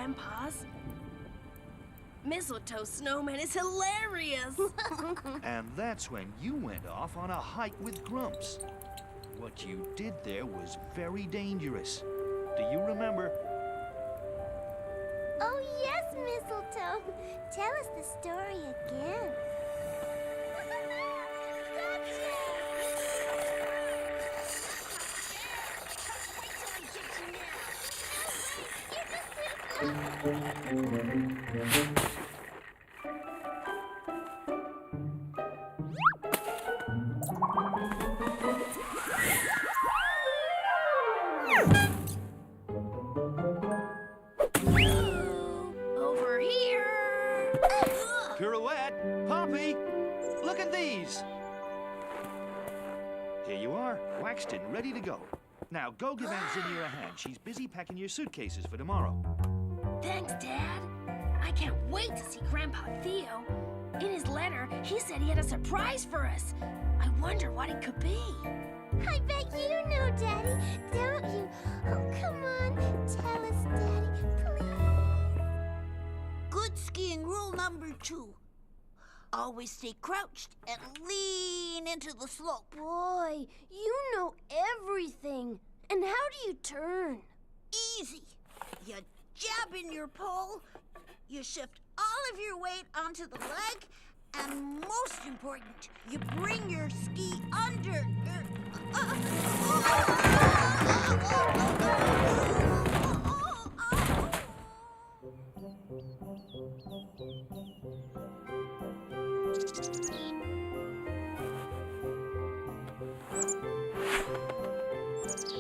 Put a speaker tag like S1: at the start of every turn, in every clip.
S1: Grandpa's. Mistletoe snowman is hilarious.
S2: And that's when you went off on a hike with Grumps. What you did there was very dangerous. Do you remember?
S3: Oh, yes, Mistletoe. Tell us the story again.
S1: Over here.
S2: Pirouette, Poppy, look at these. Here you are, waxed and ready to go. Now go give Aunt Zinnia a hand. She's busy packing your suitcases for tomorrow.
S1: Thanks, Dad. I can't wait to see Grandpa Theo. In his letter, he said he had a surprise for us. I wonder what it could be.
S3: I bet you know, Daddy, don't you? Oh, come on, tell us, Daddy, please.
S4: Good skiing rule number 2. Always stay crouched and lean into the slope.
S3: Boy, you know everything. And how do you turn?
S4: Easy. You jab in your pole, you shift all of your weight onto the leg, and most important, you bring your ski under.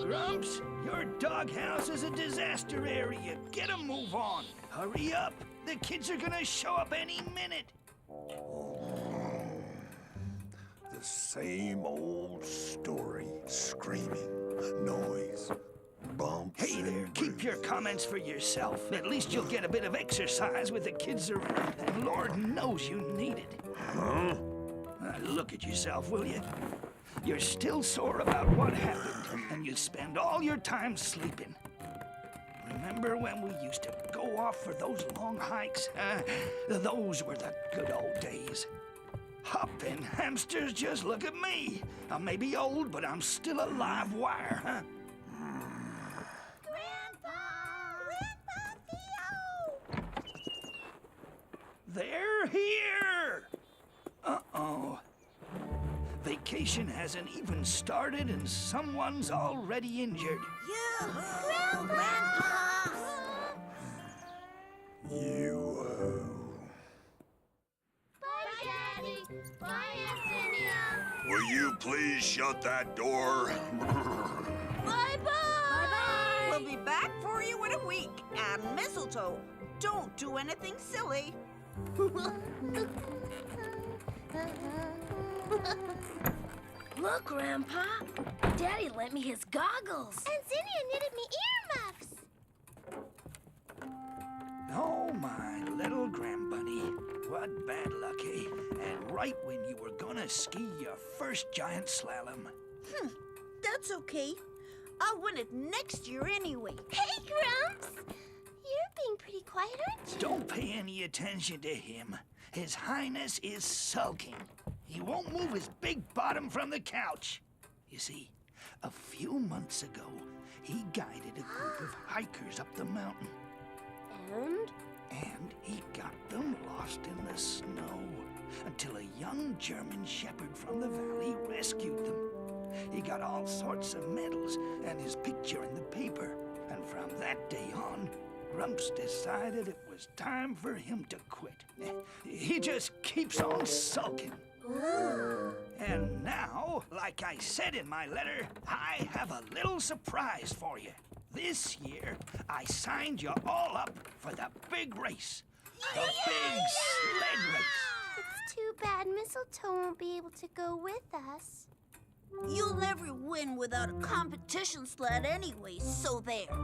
S2: Grumps, your doghouse is a disaster area. Get a move on. Hurry up. The kids are gonna show up any minute.
S5: The same old story. Screaming, noise, bumps.
S2: Hey there, keep your comments for yourself. At least you'll get a bit of exercise with the kids around. And Lord knows you need it.
S5: Huh?
S2: Look at yourself, will you? You're still sore about what happened, and you spend all your time sleeping. Remember when we used to go off for those long hikes? Those were the good old days. Hopping hamsters, just look at me. I may be old, but I'm still a live wire, huh?
S4: Grandpa! Grandpa Theo!
S2: They're here! Uh-oh. Vacation hasn't even started and someone's already injured.
S4: Yoo-hoo! Grandpa!
S5: You,
S3: Bye, Daddy. Bye, Aunt Zinnia.
S5: will you please shut that door?
S3: Bye-bye.
S4: We'll be back for you in a week. And Mistletoe, don't do anything silly.
S1: Look, Grandpa. Daddy lent me his goggles.
S3: And Zinnia knitted me earmuffs.
S2: Oh, my little grandbunny. What bad luck, eh? And right when you were gonna ski your first giant slalom.
S4: That's okay. I'll win it next year anyway.
S3: Hey, Grumps. You're being pretty quiet, aren't you?
S2: Don't pay any attention to him. His Highness is sulking. He won't move his big bottom from the couch. You see, a few months ago, he guided a group of hikers up the mountain. And he got them lost in the snow until a young German shepherd from the valley rescued them. He got all sorts of medals and his picture in the paper. And from that day on, Grumps decided it was time for him to quit. He just keeps on sulking. And now, like I said in my letter, I have a little surprise for you. This year, I signed you all up for the big race. The big sled race.
S3: It's too bad Mistletoe won't be able to go with us.
S4: You'll never win without a competition sled anyway, so there.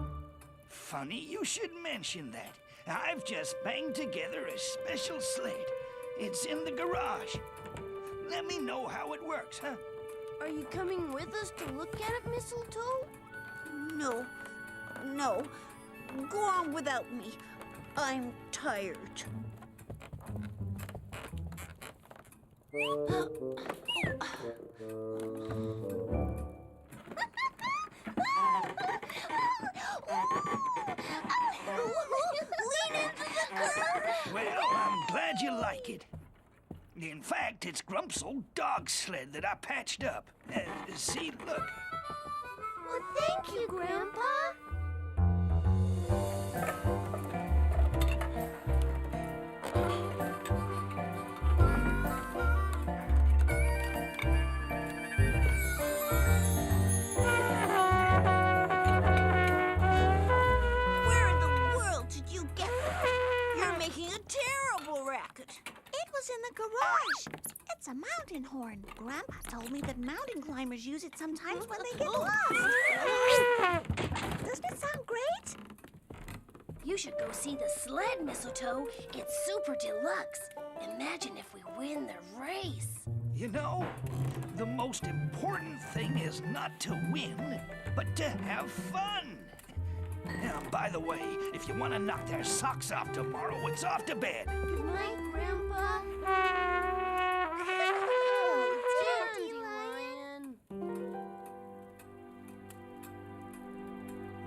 S2: Funny you should mention that. I've just banged together a special sled. It's in the garage. Let me know how it works, huh?
S3: Are you coming with us to look at it, Mistletoe?
S4: No. Go on without me. I'm tired.
S2: Well, I'm glad you like it. In fact, it's Grump's old dog sled that I patched up. See, look.
S3: Well, thank you, Grandpa.
S4: Where in the world did you get that? You're making a terrible racket.
S6: It was in the garage. It's a mountain horn. Grandpa told me that mountain climbers use it sometimes when they get lost. Doesn't it sound great?
S1: You should go see the sled, Mistletoe. It's super deluxe. Imagine if we win the race.
S2: You know, the most important thing is not to win, but to have fun. Now, by the way, if you want to knock their socks off tomorrow, it's off to bed.
S3: Good night, Grandpa. Dandelion.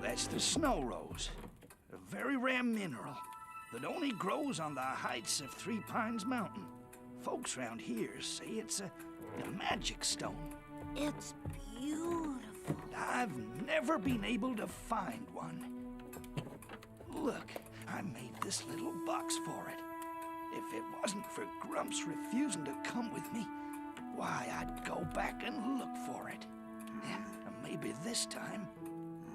S2: That's the snow rose, a very rare mineral that only grows on the heights of Three Pines Mountain. Folks around here say it's a magic stone.
S4: It's beautiful.
S2: I've never been able to find one. Look, I made this little box for it. If it wasn't for Grumps refusing to come with me, why, I'd go back and look for it. Yeah, maybe this time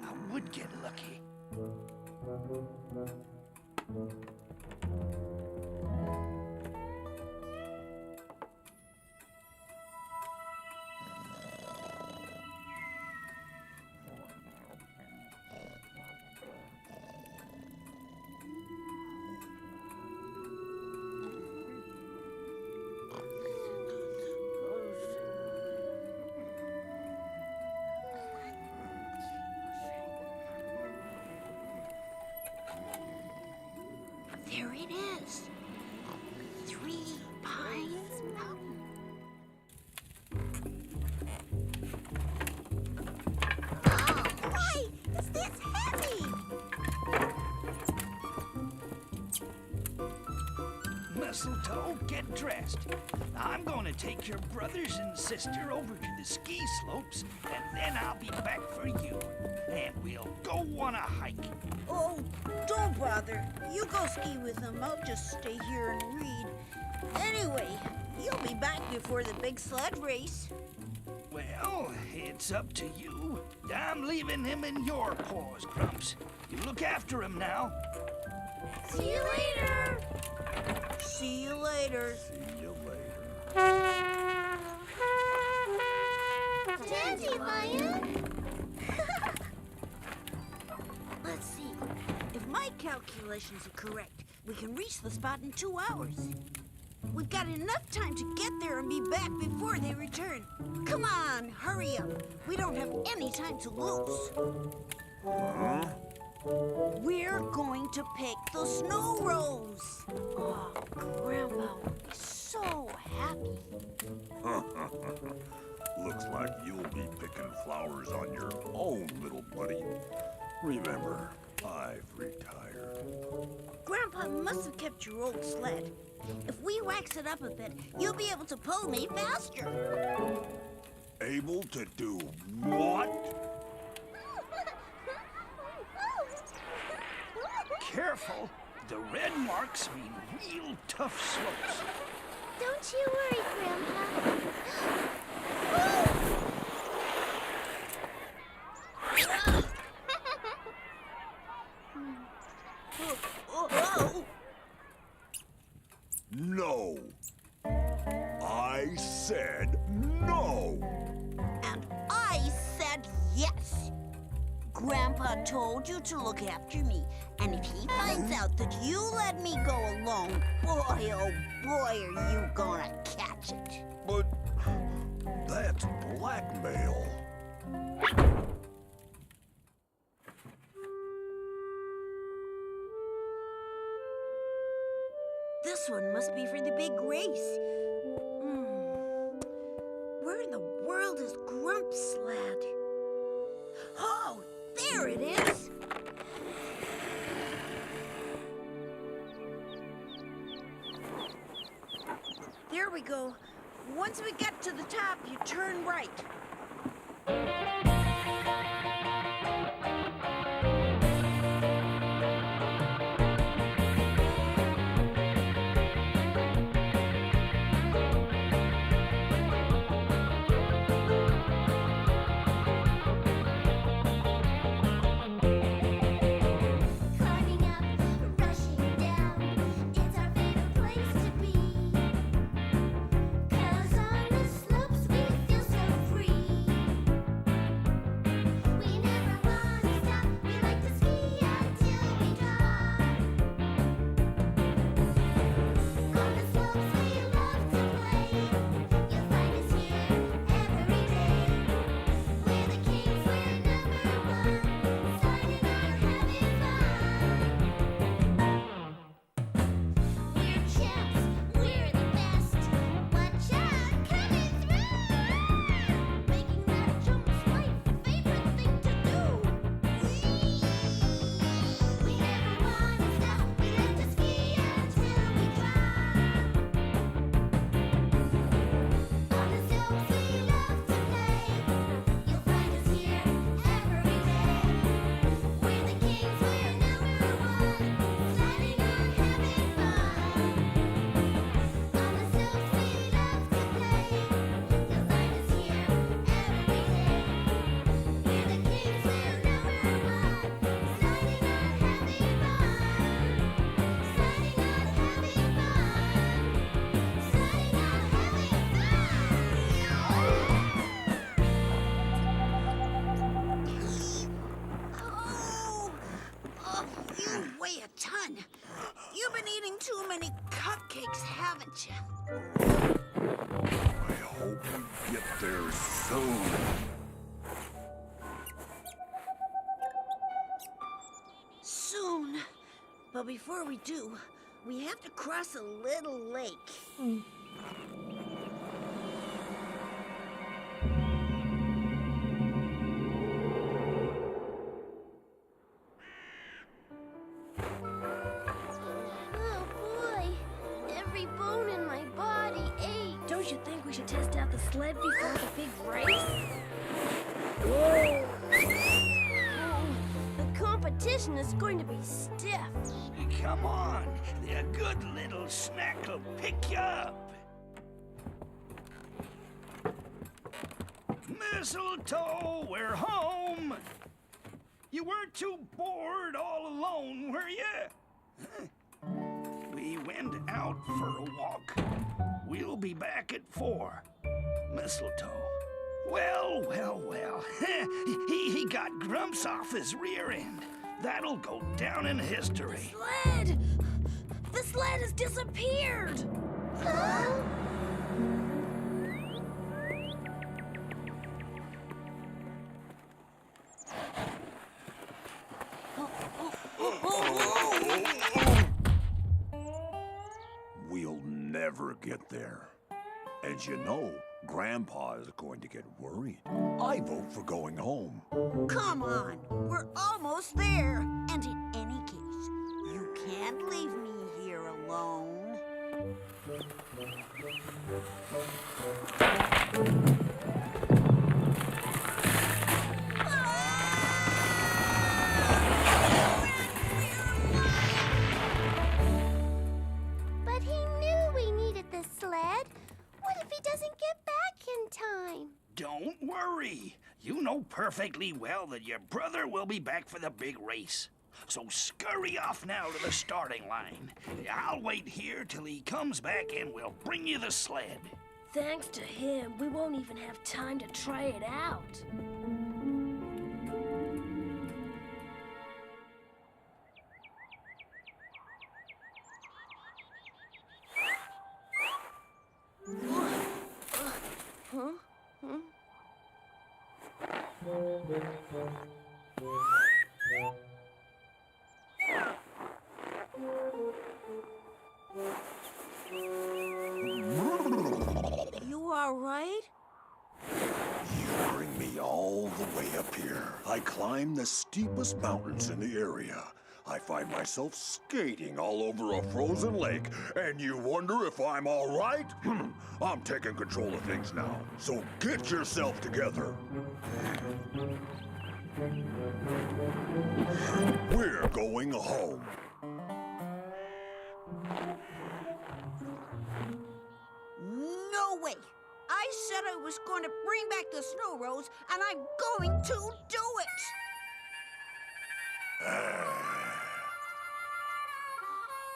S2: I would get lucky.
S4: There it is. 3 Pines Mountain.
S6: Oh, why is this heavy?
S2: Mistletoe, get dressed. I'm going to take your brothers and sister over to the ski slopes, and then I'll be back for you. And we'll go on a hike.
S4: Oh, don't bother. You go ski with them. I'll just stay here and read. Anyway, you'll be back before the big sled race.
S2: Well, it's up to you. I'm leaving him in your paws, Grumps. You look after him now.
S3: See you later.
S4: See you later.
S5: See you later.
S3: Dandelion.
S4: Let's see. If my calculations are correct, we can reach the spot in 2 hours. We've got enough time to get there and be back before they return. Come on, hurry up. We don't have any time to lose.
S5: Huh?
S4: We're going to pick the snow rose. Oh, Grandpa will be so happy.
S5: Looks like you'll be picking flowers on your own, little buddy. Remember, I've retired.
S4: Grandpa must have kept your old sled. If we wax it up a bit, you'll be able to pull me faster.
S5: Able to do what?
S2: Careful. The red marks mean real tough slopes.
S3: Don't you worry, Grandpa.
S4: Oh.
S5: No. I said no.
S4: And I said yes. Grandpa told you to look after me, and if he finds out that you let me go alone, boy, oh boy, are you gonna catch it.
S5: But that's blackmail.
S4: This one must be for the big race. Where in the world is Grump's sled? Oh, there it is! There we go. Once we get to the top, you turn right.
S3: Climbing up, rushing down, it's our favorite place to be. 'Cause on the slopes we feel so free. We never wanna stop, we like to ski until we drop. On the slopes we love to play, you'll find us here every day. We're the kings, we're number one, starting out having fun. We're champs, we're the best. Watch out, coming through! Making that jump's my favorite thing to do. We never wanna stop, we like to ski until we drop. On the slopes we love to play, you'll find us here every day. We're the kings, we're number one, sliding on having fun. On the slopes we love to play, you'll find us here every day. We're the kings, we're number one, sliding on having fun. Sliding on having fun. Sliding on
S4: Oh, you weigh a ton. You've been eating too many cupcakes, haven't you?
S5: I hope we get there soon.
S4: Soon. But before we do, we have to cross a little lake.
S3: Oh boy, every bone in my body aches.
S1: Don't you think we should test out the sled before the big race?
S3: Oh, the competition is going to be stiff.
S2: Come on, a good little snack will pick you up. Mistletoe, we're home. You weren't too bored all alone, were you? Huh? We went out for a walk. We'll be back at 4. Mistletoe. Well. he got Grumps off his rear end. That'll go down in history.
S1: Sled! The sled has disappeared!
S3: Huh?
S5: We'll never get there. As you know, Grandpa is going to get worried. I vote for going home.
S4: Come on, we're almost there. And in any case, you can't leave me here alone.
S3: But he knew we needed the sled. What if he doesn't get back in time?
S2: Don't worry. You know perfectly well that your brother will be back for the big race. So scurry off now to the starting line. I'll wait here till he comes back and we'll bring you the sled.
S1: Thanks to him, we won't even have time to try it out.
S5: climb the steepest mountains in the area. I find myself skating all over a frozen lake, and you wonder if I'm all right? I'm taking control of things now, so get yourself together. We're going home.
S4: No way! I said I was going to bring back the snow rose, and I'm going to do it!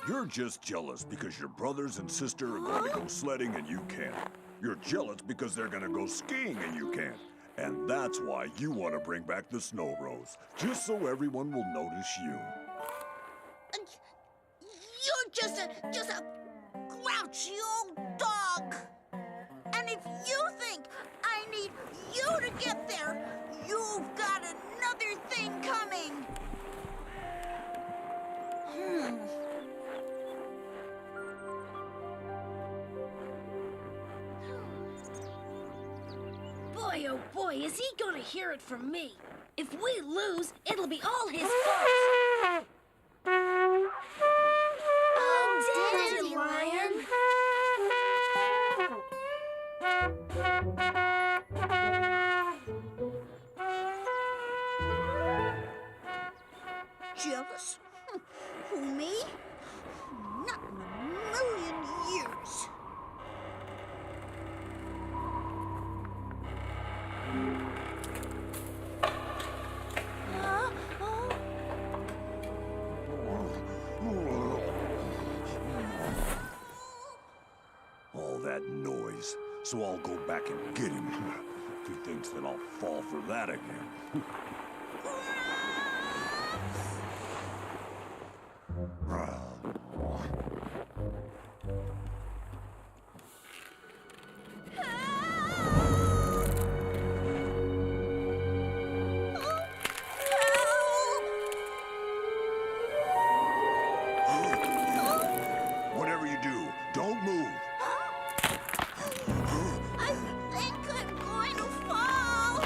S5: You're just jealous because your brothers and sister are going to go sledding and you can't. You're jealous because they're going to go skiing and you can't. And that's why you want to bring back the snow rose, just so everyone will notice you.
S4: You're just a grouchy old dog. And if you think I need you to get there, you've got another thing coming.
S1: Boy, oh boy, is he gonna hear it from me. If we lose, it'll be all his fault. Oh, Dandelion!
S4: Jealous? Who, me? Not in a million years.
S5: All that noise, so I'll go back and get him. If he thinks that I'll fall for that again. Whatever you do, don't move.
S4: I think I'm going to fall.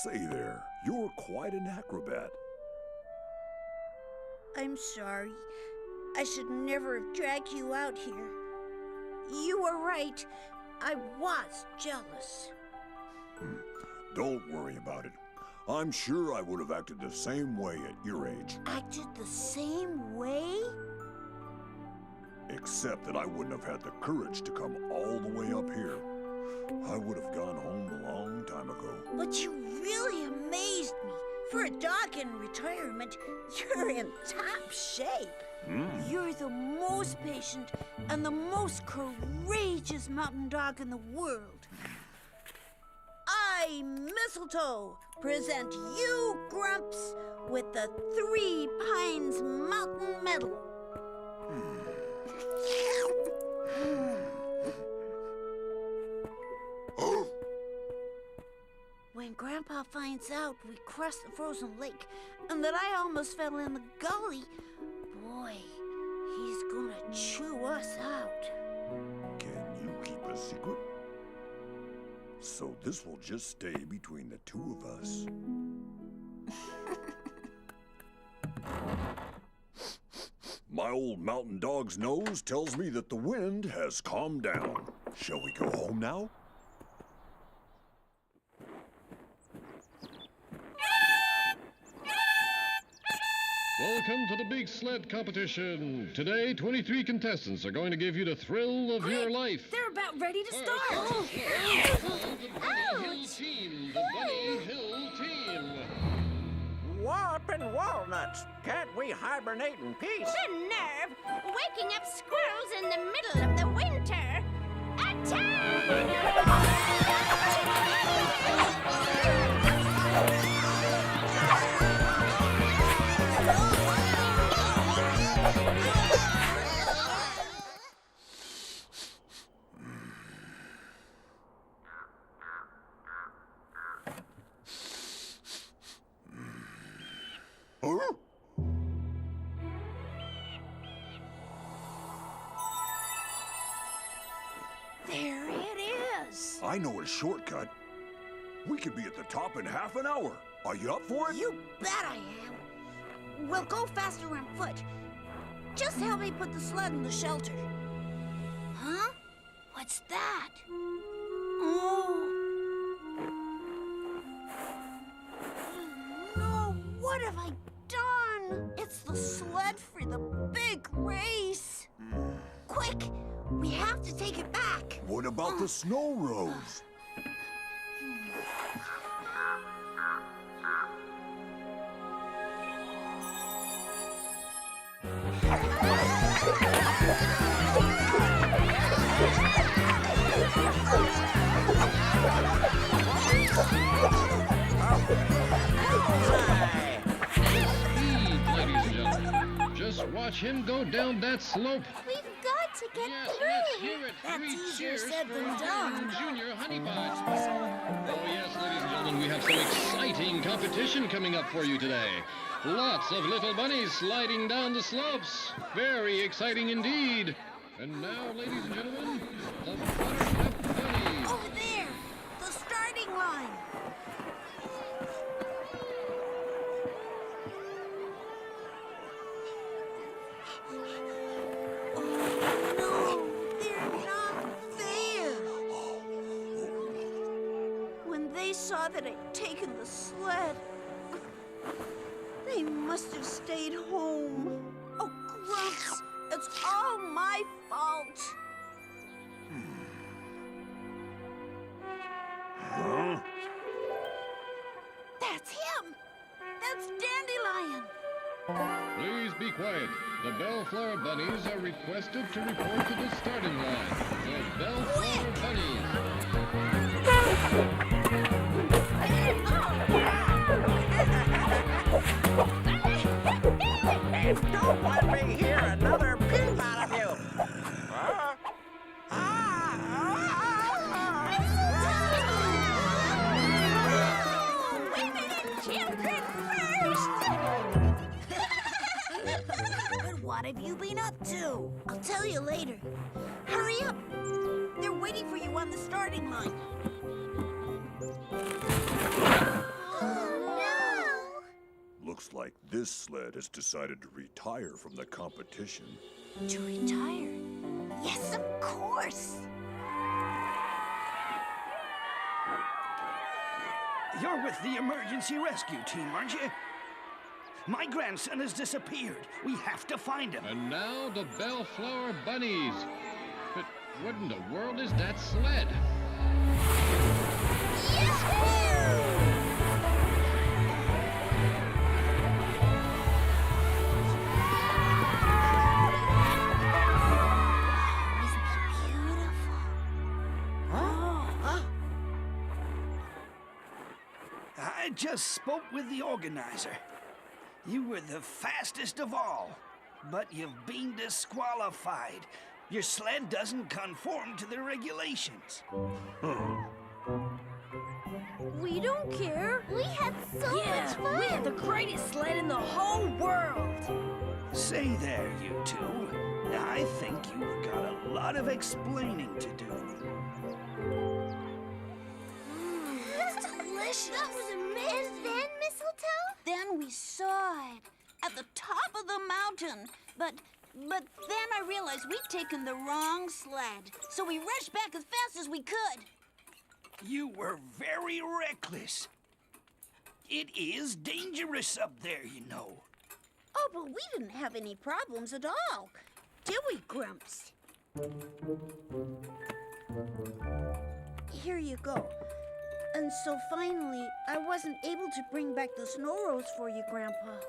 S5: Say there, you're quite an acrobat.
S4: I'm sorry. I should never have dragged you out here. You were right. I was jealous.
S5: Don't worry about it. I'm sure I would have acted the same way at your age,
S4: Acted the same way?
S5: except that I wouldn't have had the courage to come all the way up here. I would have gone home a long time ago.
S4: But you really amazed me. For a dog in retirement, you're in top shape. You're the most patient and the most courageous mountain dog in the world. I, Mistletoe, present you, Grumps, with the 3 Pines Mountain Medal. When Grandpa finds out we crossed the frozen lake and that I almost fell in the gully, boy, he's gonna chew us out.
S5: Can you keep a secret? So this will just stay between the two of us. My old mountain dog's nose tells me that the wind has calmed down. Shall we go home now?
S7: Welcome to the big sled competition. Today, 23 contestants are going to give you the thrill of your life.
S1: They're about ready to start.
S7: The Bunny Hill team, the Bunny Hill team.
S8: Whopping walnuts! Can't we hibernate in peace?
S3: The nerve! Waking up squirrels in the middle of the winter!
S5: I know a shortcut. We could be at the top in half an hour. Are you up for it?
S4: You bet I am. We'll go faster on foot. Just help me put the sled in the shelter. Huh?
S1: What's that?
S4: Oh. No, what have I done? It's the sled for the big race. Quick, we have to take it back.
S5: What about the snow rose?
S7: Speed, ladies and gentlemen. Just watch him go down that slope.
S6: We've got to get
S7: Yes,
S6: through.
S7: let's hear it.
S4: That's
S7: Three
S4: easier
S7: cheers
S4: said
S7: for
S4: than
S7: our
S4: done.
S7: Junior honey buns. Oh, yes, ladies and gentlemen, we have some exciting competition coming up for you today. Lots of little bunnies sliding down the slopes. Very exciting indeed. And now, ladies and gentlemen, the Buttercup Bunnies.
S4: Over there, the starting line. Oh, no, they're not there. When they saw that I'd taken the sled, they must have stayed home. Oh, Grumps, it's all my fault.
S5: Huh?
S4: That's him. That's Dandelion.
S7: Please be quiet. The Bellflower Bunnies are requested to report to the starting line. The Bellflower Bunnies.
S8: Don't let me hear another peep out of you.
S4: But what have you been up to? I'll tell you later. Hurry up. They're waiting for you on the starting line.
S5: Looks like this sled has decided to retire from the competition.
S4: To retire? Yes, of course.
S2: You're with the emergency rescue team, aren't you? My grandson has disappeared. We have to find him.
S7: And now the Bellflower Bunnies. But what in the world is that sled?
S4: Isn't that beautiful?
S2: I just spoke with the organizer. You were the fastest of all, but you've been disqualified. Your sled doesn't conform to the regulations.
S4: We don't care.
S6: We had so much
S1: Yeah,
S6: fun.
S1: we had the greatest sled in the whole world.
S2: Say there, you two. I think you've got a lot of explaining to do.
S4: It's delicious.
S6: That was amazing. And then, Mistletoe?
S4: Then we saw it at the top of the mountain. But then I realized we'd taken the wrong sled. So we rushed back as fast as we could.
S2: You were very reckless. It is dangerous up there, you know.
S4: Oh, but we didn't have any problems at all. Did we, Grumps? Here you go. And so finally, I wasn't able to bring back the snow rose for you, Grandpa.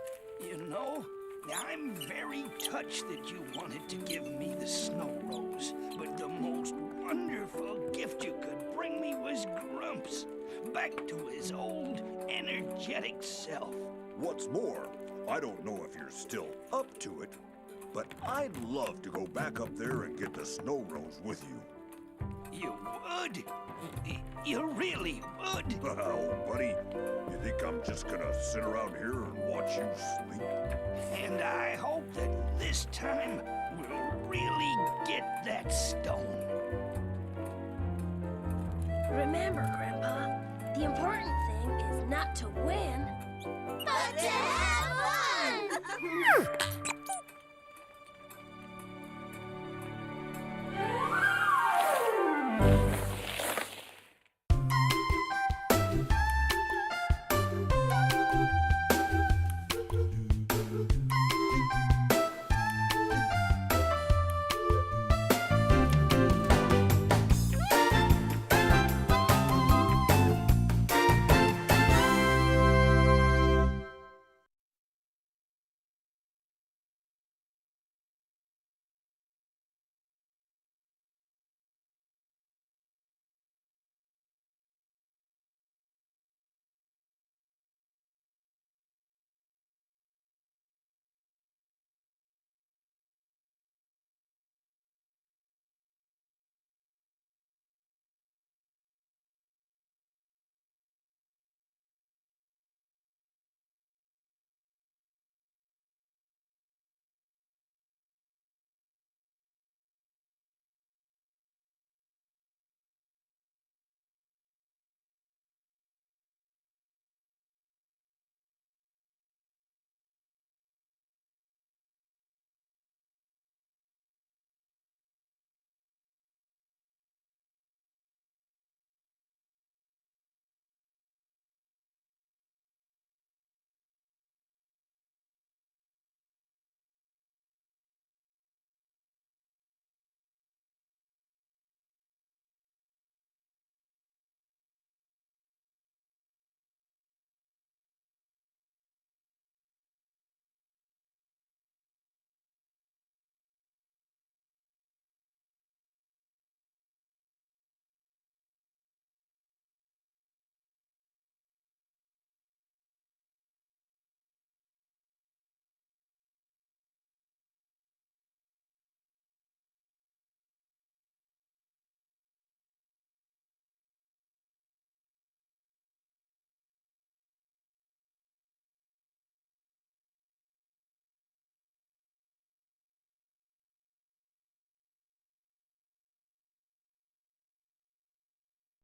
S2: You know, I'm very touched that you wanted to give me the snow rose, but the most wonderful gift you could bring me was Grumps, back to his old, energetic self.
S5: What's more, I don't know if you're still up to it, but I'd love to go back up there and get the snow rose with you.
S2: You would? You really would?
S5: Oh, buddy, you think I'm just gonna sit around here and watch you sleep?
S2: And I hope that this time we'll really get that stone.
S1: Remember, Grandpa, the important thing is not to win,
S3: But to have fun!